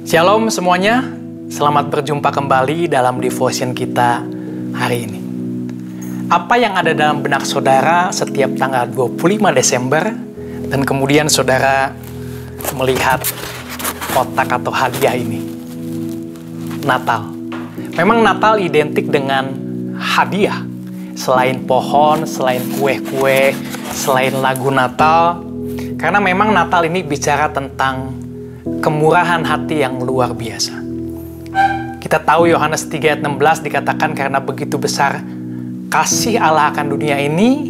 Shalom semuanya, selamat berjumpa kembali dalam devotion kita hari ini. Apa yang ada dalam benak saudara setiap tanggal 25 Desember dan kemudian saudara melihat kotak atau hadiah ini? Natal. Memang Natal identik dengan hadiah. Selain pohon, selain kue-kue, selain lagu Natal. Karena memang Natal ini bicara tentang kemurahan hati yang luar biasa. Kita tahu Yohanes 3 ayat 16 dikatakan karena begitu besar kasih Allah akan dunia ini,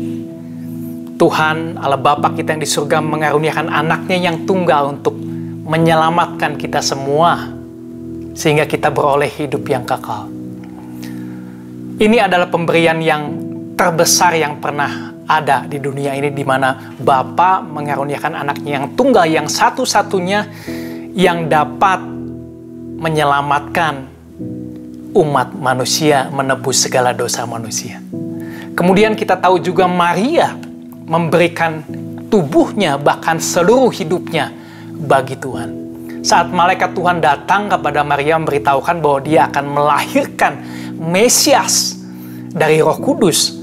Tuhan Allah Bapa kita yang di surga mengaruniakan anaknya yang tunggal untuk menyelamatkan kita semua sehingga kita beroleh hidup yang kekal. Ini adalah pemberian yang terbesar yang pernah ada di dunia ini, di mana Bapa mengaruniakan anaknya yang tunggal, yang satu-satunya yang dapat menyelamatkan umat manusia, menebus segala dosa manusia. Kemudian kita tahu juga Maria memberikan tubuhnya, bahkan seluruh hidupnya bagi Tuhan. Saat malaikat Tuhan datang kepada Maria memberitahukan bahwa dia akan melahirkan Mesias dari Roh Kudus,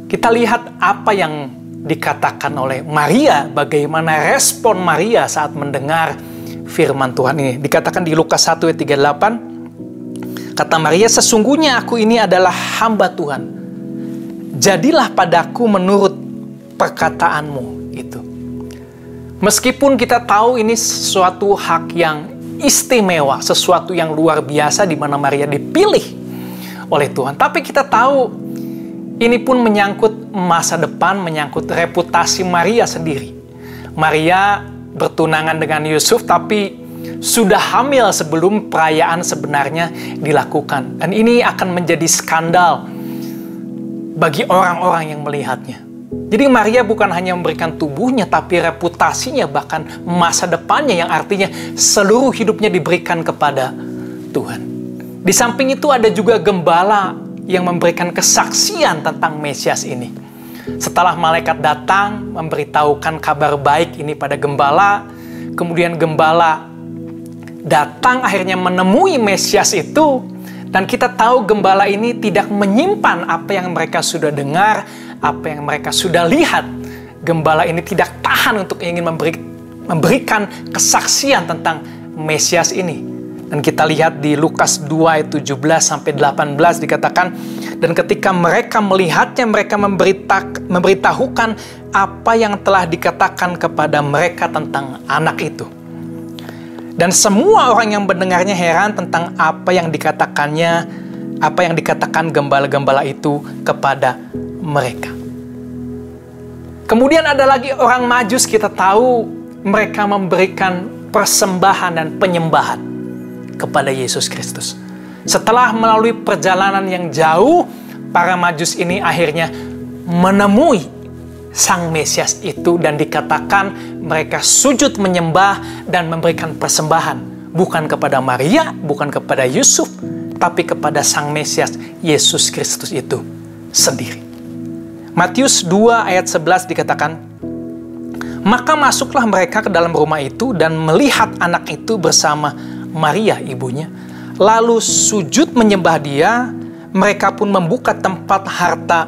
kita lihat apa yang dikatakan oleh Maria, bagaimana respon Maria saat mendengar firman Tuhan ini. Dikatakan di Lukas 1 ayat 38, kata Maria, sesungguhnya aku ini adalah hamba Tuhan. Jadilah padaku menurut perkataanmu itu. Meskipun kita tahu ini sesuatu hak yang istimewa, sesuatu yang luar biasa di mana Maria dipilih oleh Tuhan. Tapi kita tahu ini pun menyangkut masa depan, menyangkut reputasi Maria sendiri. Maria bertunangan dengan Yusuf, tapi sudah hamil sebelum perayaan sebenarnya dilakukan. Dan ini akan menjadi skandal bagi orang-orang yang melihatnya. Jadi Maria bukan hanya memberikan tubuhnya, tapi reputasinya, bahkan masa depannya, yang artinya seluruh hidupnya diberikan kepada Tuhan. Di samping itu ada juga gembala yang memberikan kesaksian tentang Mesias ini. Setelah malaikat datang memberitahukan kabar baik ini pada gembala, kemudian gembala datang akhirnya menemui Mesias itu, dan kita tahu gembala ini tidak menyimpan apa yang mereka sudah dengar, apa yang mereka sudah lihat. Gembala ini tidak tahan untuk ingin memberikan kesaksian tentang Mesias ini. Dan kita lihat di Lukas 2 ayat 17-18 dikatakan, dan ketika mereka melihatnya, mereka memberitahukan apa yang telah dikatakan kepada mereka tentang anak itu. Dan semua orang yang mendengarnya heran tentang apa yang dikatakan gembala-gembala itu kepada mereka. Kemudian ada lagi orang Majus, kita tahu mereka memberikan persembahan dan penyembahan kepada Yesus Kristus. Setelah melalui perjalanan yang jauh, para Majus ini akhirnya menemui Sang Mesias itu, dan dikatakan mereka sujud menyembah dan memberikan persembahan, bukan kepada Maria, bukan kepada Yusuf, tapi kepada Sang Mesias Yesus Kristus itu sendiri. Matius 2 ayat 11 dikatakan, maka masuklah mereka ke dalam rumah itu dan melihat anak itu bersama Maria ibunya, lalu sujud menyembah dia. Mereka pun membuka tempat harta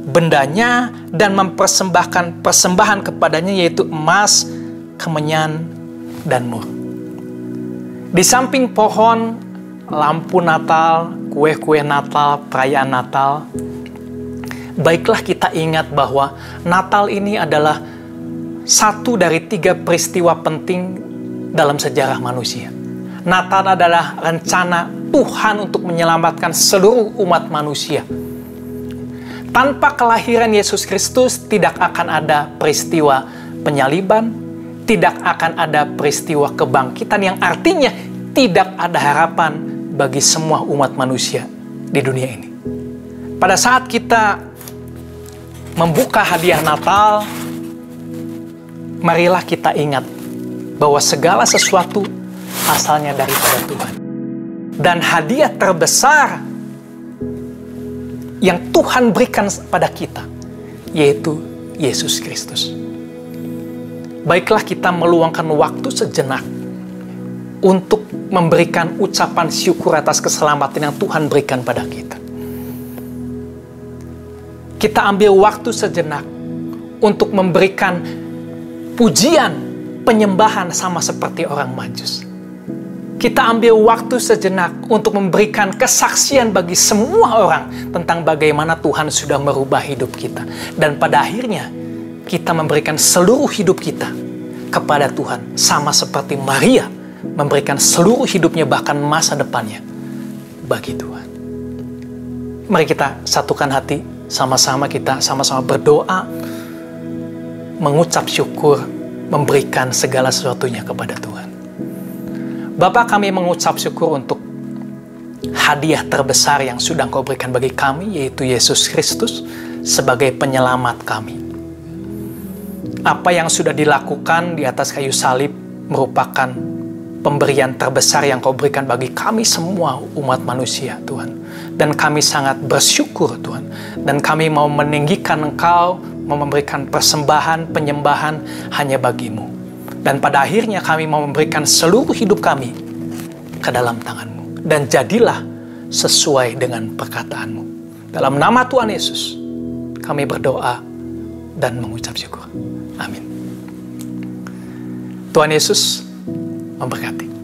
bendanya dan mempersembahkan persembahan kepadanya, yaitu emas, kemenyan, dan mur. Di samping pohon, lampu Natal, kue-kue Natal, perayaan Natal, baiklah kita ingat bahwa Natal ini adalah satu dari 3 peristiwa penting dalam sejarah manusia. Natal adalah rencana Tuhan untuk menyelamatkan seluruh umat manusia. Tanpa kelahiran Yesus Kristus tidak akan ada peristiwa penyaliban, tidak akan ada peristiwa kebangkitan, yang artinya tidak ada harapan bagi semua umat manusia di dunia ini. Pada saat kita membuka hadiah Natal, marilah kita ingat bahwa segala sesuatu asalnya daripada Tuhan. Dan hadiah terbesar yang Tuhan berikan pada kita, yaitu Yesus Kristus. Baiklah kita meluangkan waktu sejenak untuk memberikan ucapan syukur atas keselamatan yang Tuhan berikan pada kita. Kita ambil waktu sejenak untuk memberikan pujian, penyembahan sama seperti orang Majus. Kita ambil waktu sejenak untuk memberikan kesaksian bagi semua orang tentang bagaimana Tuhan sudah merubah hidup kita. Dan pada akhirnya, kita memberikan seluruh hidup kita kepada Tuhan. Sama seperti Maria memberikan seluruh hidupnya, bahkan masa depannya, bagi Tuhan. Mari kita satukan hati, sama-sama kita sama-sama berdoa, mengucap syukur, memberikan segala sesuatunya kepada Tuhan. Bapa, kami mengucap syukur untuk hadiah terbesar yang sudah Kau berikan bagi kami, yaitu Yesus Kristus sebagai penyelamat kami. Apa yang sudah dilakukan di atas kayu salib merupakan pemberian terbesar yang Kau berikan bagi kami semua umat manusia, Tuhan. Dan kami sangat bersyukur, Tuhan. Dan kami mau meninggikan Engkau, mau memberikan persembahan, penyembahan hanya bagi-Mu. Dan pada akhirnya kami mau memberikan seluruh hidup kami ke dalam tangan-Mu. Dan jadilah sesuai dengan perkataan-Mu. Dalam nama Tuhan Yesus, kami berdoa dan mengucap syukur. Amin. Tuhan Yesus memberkati.